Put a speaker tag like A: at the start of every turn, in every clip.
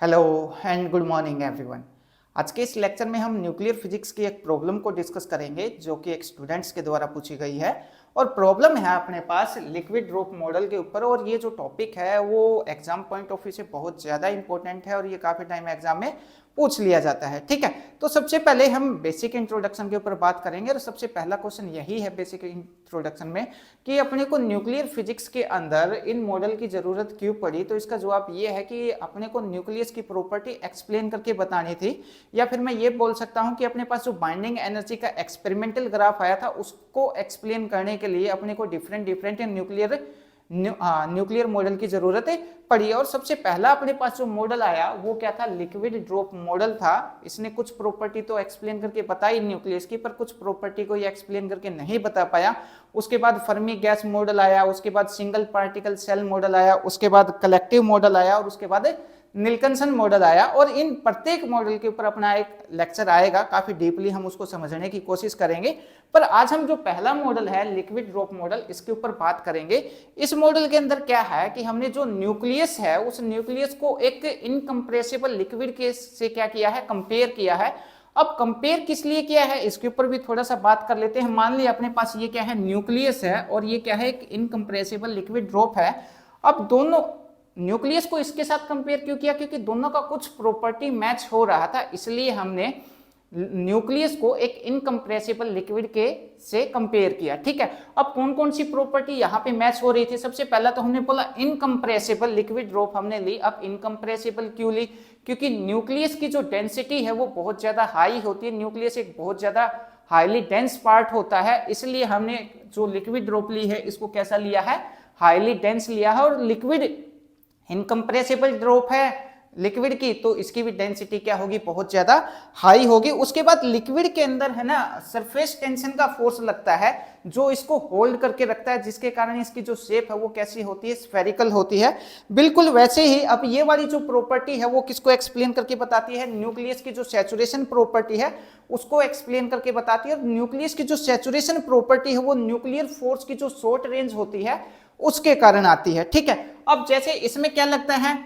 A: Hello and good morning everyone. आज के इस लेक्चर में हम न्यूक्लियर फिजिक्स की एक प्रॉब्लम को डिस्कस करेंगे जो कि एक स्टूडेंट्स के द्वारा पूछी गई है। और प्रॉब्लम है अपने पास लिक्विड ड्रॉप मॉडल के ऊपर, और ये जो टॉपिक है वो एग्जाम पॉइंट ऑफ व्यू से बहुत ज़्यादा इंपॉर्टेंट है और ये काफ़ी टाइम एग्जाम में पूछ लिया जाता है। ठीक है, तो सबसे पहले हम बेसिक इंट्रोडक्शन के ऊपर बात करेंगे और सबसे पहला क्वेश्चन यही है बेसिक इंट्रोडक्शन में कि अपने को न्यूक्लियर फिजिक्स के अंदर इन मॉडल की जरूरत क्यों पड़ी। तो इसका जवाब ये है कि अपने को न्यूक्लियस की प्रॉपर्टी एक्सप्लेन करके बतानी थी, या फिर मैं ये बोल सकता हूं कि अपने पास जो बाइंडिंग एनर्जी का एक्सपेरिमेंटल ग्राफ आया था उसको एक्सप्लेन करने के लिए अपने को डिफरेंट न्यूक्लियर मॉडल की जरूरत पड़ी। और सबसे पहला अपने पास जो मॉडल आया वो क्या था, लिक्विड ड्रॉप मॉडल था। इसने कुछ प्रॉपर्टी तो एक्सप्लेन करके बताई न्यूक्लियस की, पर कुछ प्रॉपर्टी को ये एक्सप्लेन करके नहीं बता पाया। उसके बाद फर्मी गैस मॉडल आया, उसके बाद सिंगल पार्टिकल सेल मॉडल आया, उसके बाद कलेक्टिव मॉडल आया और उसके बाद निल्कनसन मॉडल आया। और इन प्रत्येक मॉडल के ऊपर अपना एक लेक्चर आएगा, काफी डीपली हम उसको समझने की कोशिश करेंगे। पर आज हम जो पहला मॉडल है लिक्विड ड्रॉप मॉडल, इसके ऊपर बात करेंगे। इस मॉडल के अंदर क्या है कि हमने जो न्यूक्लियस है उस न्यूक्लियस को एक इनकम्प्रेसिबल लिक्विड के से क्या किया है, कंपेयर किया है। अब कंपेयर किस लिए किया है इसके ऊपर भी थोड़ा सा बात कर लेते हैं। मान लिया अपने पास ये क्या है, न्यूक्लियस है और ये क्या है, एक इनकम्प्रेसिबल लिक्विड ड्रॉप है। अब दोनों न्यूक्लियस को इसके साथ कंपेयर क्यों किया, क्योंकि दोनों का कुछ प्रॉपर्टी मैच हो रहा था, इसलिए हमने न्यूक्लियस को एक इनकम्प्रेसिबल लिक्विड के से कंपेयर किया। ठीक है, अब कौन कौन सी प्रॉपर्टी यहाँ पे मैच हो रही थी। सबसे पहला तो हमने बोला इनकम्प्रेसिबल लिक्विड ड्रॉप हमने ली। अब इनकम्प्रेसिबल क्यों ली, क्योंकि न्यूक्लियस की जो डेंसिटी है वो बहुत ज्यादा हाई होती है। न्यूक्लियस एक बहुत ज्यादा हाईली डेंस पार्ट होता है, इसलिए हमने जो लिक्विड ड्रॉप ली है इसको कैसा लिया है, हाईली डेंस लिया है। और लिक्विड इनकम्प्रेसिबल ड्रॉप है लिक्विड की, तो इसकी भी डेंसिटी क्या होगी, बहुत ज्यादा हाई होगी। उसके बाद लिक्विड के अंदर है ना सरफेस टेंशन का फोर्स लगता है जो इसको होल्ड करके रखता है, जिसके कारण इसकी जो शेप है वो कैसी होती है, स्फेरिकल होती है। बिल्कुल वैसे ही अब ये वाली जो प्रॉपर्टी है वो किसको एक्सप्लेन करके बताती है, न्यूक्लियस की जो सैचुरेशन प्रॉपर्टी है उसको एक्सप्लेन करके बताती है। और न्यूक्लियस की जो सैचुरेशन प्रॉपर्टी है वो न्यूक्लियर फोर्स की जो शॉर्ट रेंज होती है उसके कारण आती है। ठीक है, अब जैसे इसमें क्या लगता है,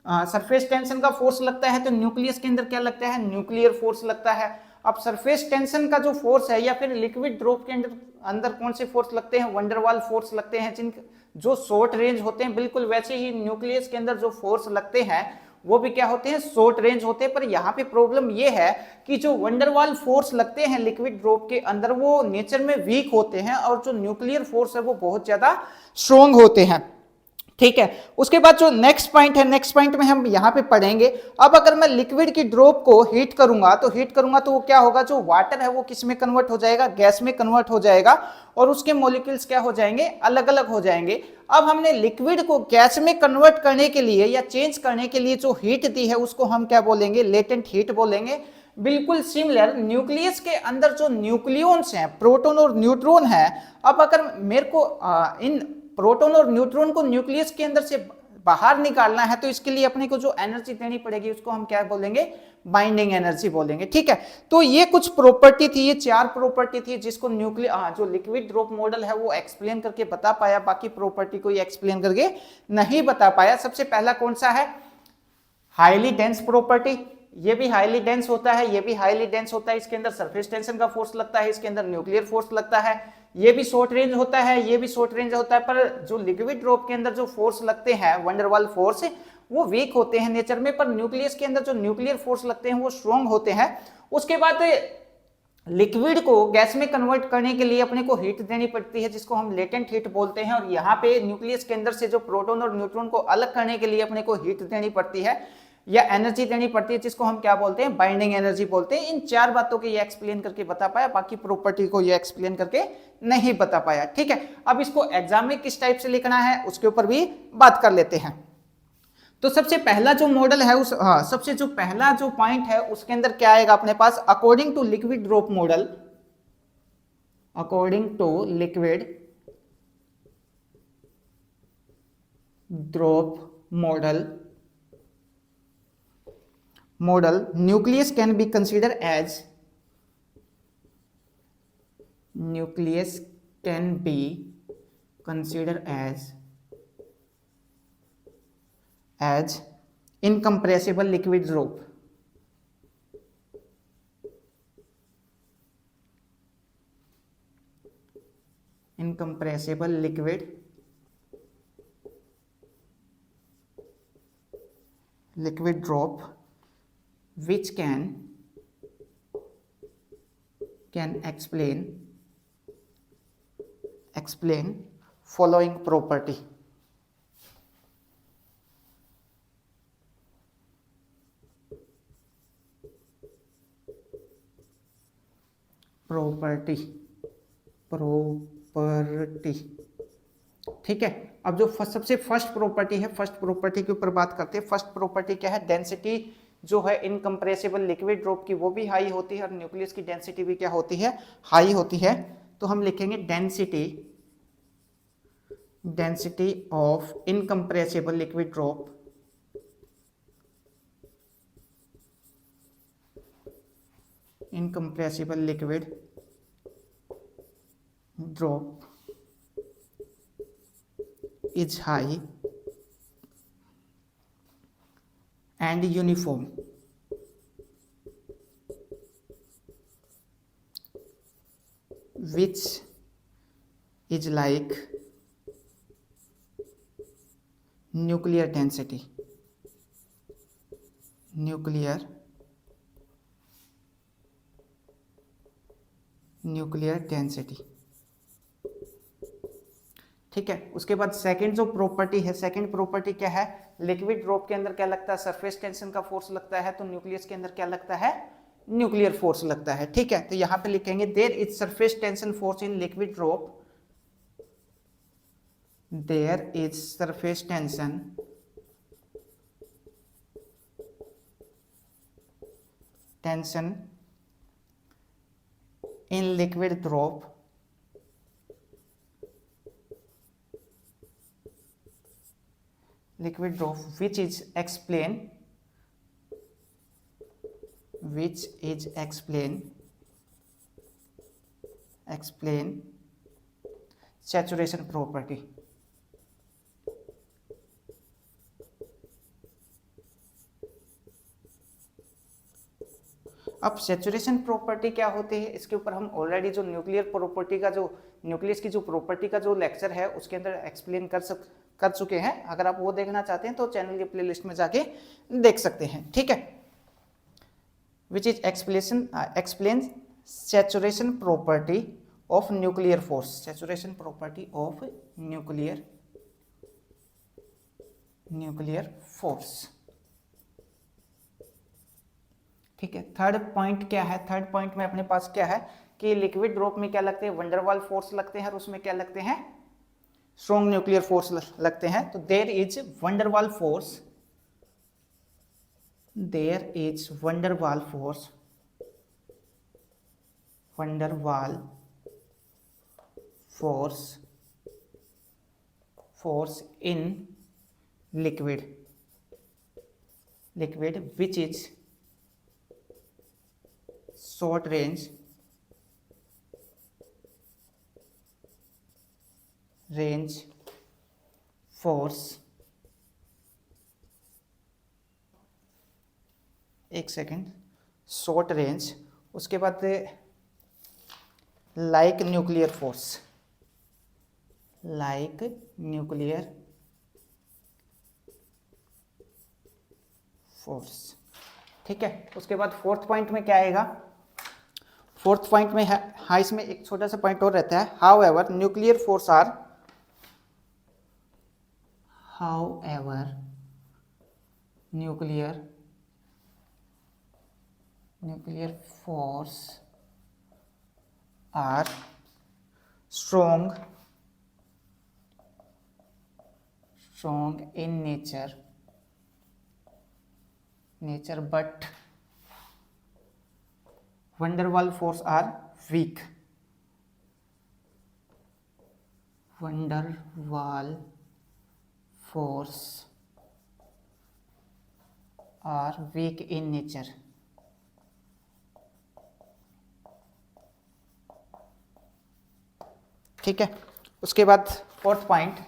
A: सरफेस टेंशन का फोर्स लगता है, तो न्यूक्लियस के अंदर क्या लगता है, न्यूक्लियर फोर्स लगता है। अब सरफेस टेंशन का जो फोर्स है या फिर लिक्विड ड्रॉप के अंदर अंदर कौन से फोर्स लगते हैं, वंडरवाल फोर्स लगते हैं, जिन जो शॉर्ट रेंज होते हैं। बिल्कुल वैसे ही न्यूक्लियस के अंदर जो फोर्स लगते हैं वो भी क्या होते हैं, शॉर्ट रेंज होते हैं। पर यहाँ पे प्रॉब्लम ये है कि जो वंडरवाल फोर्स लगते हैं लिक्विड ड्रॉप के अंदर वो नेचर में वीक होते हैं, और जो न्यूक्लियर फोर्स है वो बहुत ज्यादा स्ट्रॉन्ग होते हैं। ठीक है, उसके बाद जो नेक्स्ट पॉइंट है, नेक्स्ट पॉइंट में हम यहां पे पढ़ेंगे। अब अगर मैं लिक्विड की ड्रॉप को हीट करूंगा तो वो क्या होगा, जो वाटर है वो किस में कन्वर्ट हो जाएगा, गैस में कन्वर्ट हो जाएगा, और उसके मॉलिक्यूल्स क्या हो जाएंगे, अलग अलग हो जाएंगे। अब हमने लिक्विड को गैस में कन्वर्ट करने के लिए या चेंज करने के लिए जो हीट दी है उसको हम क्या बोलेंगे, लेटेंट हीट बोलेंगे। बिल्कुल सिमिलर न्यूक्लियस के अंदर जो न्यूक्लियॉन्स हैं, प्रोटॉन और न्यूट्रॉन है। अब अगर मेरे को इन प्रोटॉन और न्यूट्रॉन को न्यूक्लियस के अंदर से बाहर निकालना है तो इसके लिए अपने को जो एनर्जी देनी पड़ेगी उसको हम क्या बोलेंगे, बाइंडिंग एनर्जी बोलेंगे। ठीक है, तो ये कुछ प्रॉपर्टी थी, ये 4 प्रॉपर्टी थी जिसको जो लिक्विड ड्रॉप मॉडल है वो एक्सप्लेन करके बता पाया, बाकी प्रॉपर्टी को ये एक्सप्लेन करके नहीं बता पाया। सबसे पहला कौन सा है, हाईली डेंस प्रॉपर्टी। ये भी हाईली डेंस होता है, ये भी हाईली डेंस होता है, इसके अंदर सरफेस टेंशन का फोर्स लगता है, इसके अंदर न्यूक्लियर फोर्स लगता है। ये भी शॉर्ट रेंज होता है, ये भी शॉर्ट रेंज होता है। पर जो लिक्विड ड्रॉप के अंदर जो फोर्स लगते हैं वंडरवाल फोर्स, वो वीक होते हैं नेचर में, पर न्यूक्लियस के अंदर जो न्यूक्लियर फोर्स लगते हैं वो स्ट्रॉन्ग होते हैं। उसके बाद लिक्विड को गैस में कन्वर्ट करने के लिए अपने को हीट देनी पड़ती है जिसको हम लेटेंट हीट बोलते हैं। और यहाँ पे न्यूक्लियस के अंदर से जो प्रोटॉन और न्यूट्रॉन को अलग करने के लिए अपने को हीट देनी पड़ती है या एनर्जी देनी पड़ती है, जिसको हम क्या बोलते हैं, बाइंडिंग एनर्जी बोलते हैं। इन 4 बातों को ये एक्सप्लेन करके बता पाया, बाकी प्रॉपर्टी को ये एक्सप्लेन करके नहीं बता पाया। ठीक है, अब इसको एग्जाम में किस टाइप से लिखना है उसके ऊपर भी बात कर लेते हैं। तो सबसे पहला जो मॉडल है सबसे जो पहला जो पॉइंट है उसके अंदर क्या आएगा अपने पास, according to liquid drop model, according to liquid drop model nucleus can be considered as incompressible liquid drop, incompressible liquid drop which can explain following property. Property, ठीक है। अब जो सबसे फर्स्ट प्रॉपर्टी है, फर्स्ट प्रॉपर्टी के ऊपर बात करते हैं। फर्स्ट प्रॉपर्टी क्या है? डेंसिटी जो है इनकम्प्रेसिबल लिक्विड ड्रॉप की वो भी हाई होती है और न्यूक्लियस की डेंसिटी भी क्या होती है? हाई होती है। तो हम लिखेंगे density of incompressible liquid drop is high and uniform, which is like nuclear density, ठीक है। उसके बाद सेकंड जो प्रॉपर्टी है, सेकंड प्रॉपर्टी क्या है? लिक्विड ड्रॉप के अंदर क्या लगता है? सरफेस टेंशन का फोर्स लगता है, तो न्यूक्लियस के अंदर क्या लगता है? न्यूक्लियर फोर्स लगता है, ठीक है। तो यहां पे लिखेंगे there is surface tension force in liquid drop, there is surface tension in liquid drop which is explain saturation property। अब सैचुरेशन प्रॉपर्टी क्या होती है, इसके ऊपर हम ऑलरेडी जो न्यूक्लियर प्रॉपर्टी का जो न्यूक्लियस की जो प्रॉपर्टी का जो लेक्चर है उसके अंदर एक्सप्लेन कर चुके हैं। अगर आप वो देखना चाहते हैं तो चैनल की प्लेलिस्ट में जाके देख सकते हैं, ठीक है। Which is explain saturation property of nuclear force, saturation property of nuclear force, ठीक है। थर्ड पॉइंट क्या है? थर्ड पॉइंट में अपने पास क्या है कि लिक्विड ड्रॉप में क्या लगते हैं? वंडरवाल फोर्स लगते हैं और उसमें क्या लगते हैं? स्ट्रॉन्ग न्यूक्लियर फोर्स लगते हैं। तो there is van der Waals force in liquid which is short range force, एक सेकेंड, शॉर्ट रेंज, उसके बाद लाइक न्यूक्लियर फोर्स, ठीक है। उसके बाद फोर्थ पॉइंट में क्या आएगा? फोर्थ पॉइंट में है, हाँ, इसमें एक छोटा सा पॉइंट और रहता है। However nuclear force are strong in nature but van der Waals force are weak, in nature, ठीक है। उसके बाद fourth point,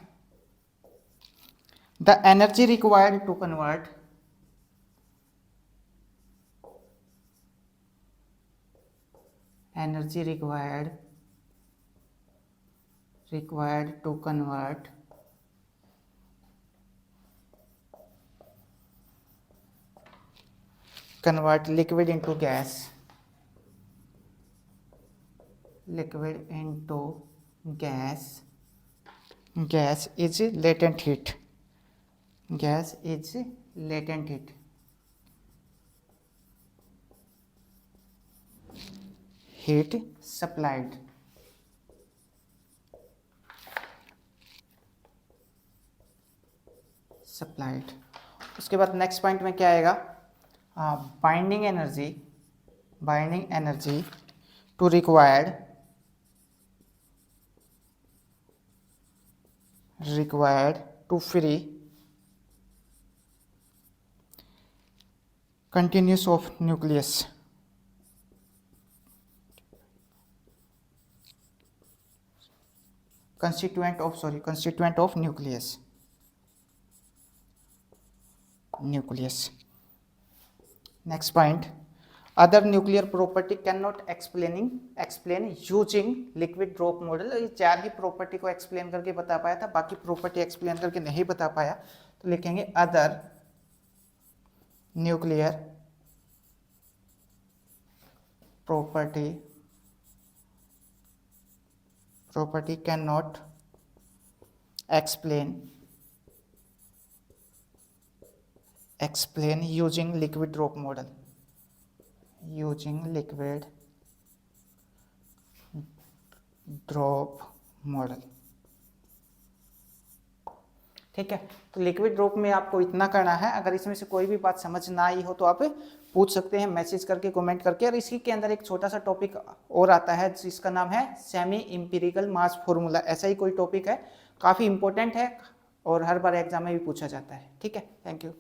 A: the energy required to convert energy required to convert liquid into gas is latent heat. Gas is latent heat. Heat supplied. उसके बाद next point में क्या आएगा? Binding energy to required to free continuous of nucleus. Constituent of nucleus. Next point, other nuclear property cannot explain using liquid drop model. ये चार ही property को explain करके बता पाया था, बाकी प्रॉपर्टी एक्सप्लेन करके नहीं बता पाया, तो लिखेंगे other nuclear property cannot explain using liquid drop model. ठीक है, तो लिक्विड ड्रॉप में आपको इतना करना है। अगर इसमें से कोई भी बात समझ ना आई हो तो आप पूछ सकते हैं मैसेज करके, कमेंट करके। और इसी के अंदर एक छोटा सा टॉपिक और आता है जिसका नाम है सेमी इंपिरिकल मास फॉर्मूला। ऐसा ही कोई टॉपिक है, काफ़ी इंपॉर्टेंट है और हर बार एग्जाम में भी पूछा जाता है। ठीक है, थैंक यू।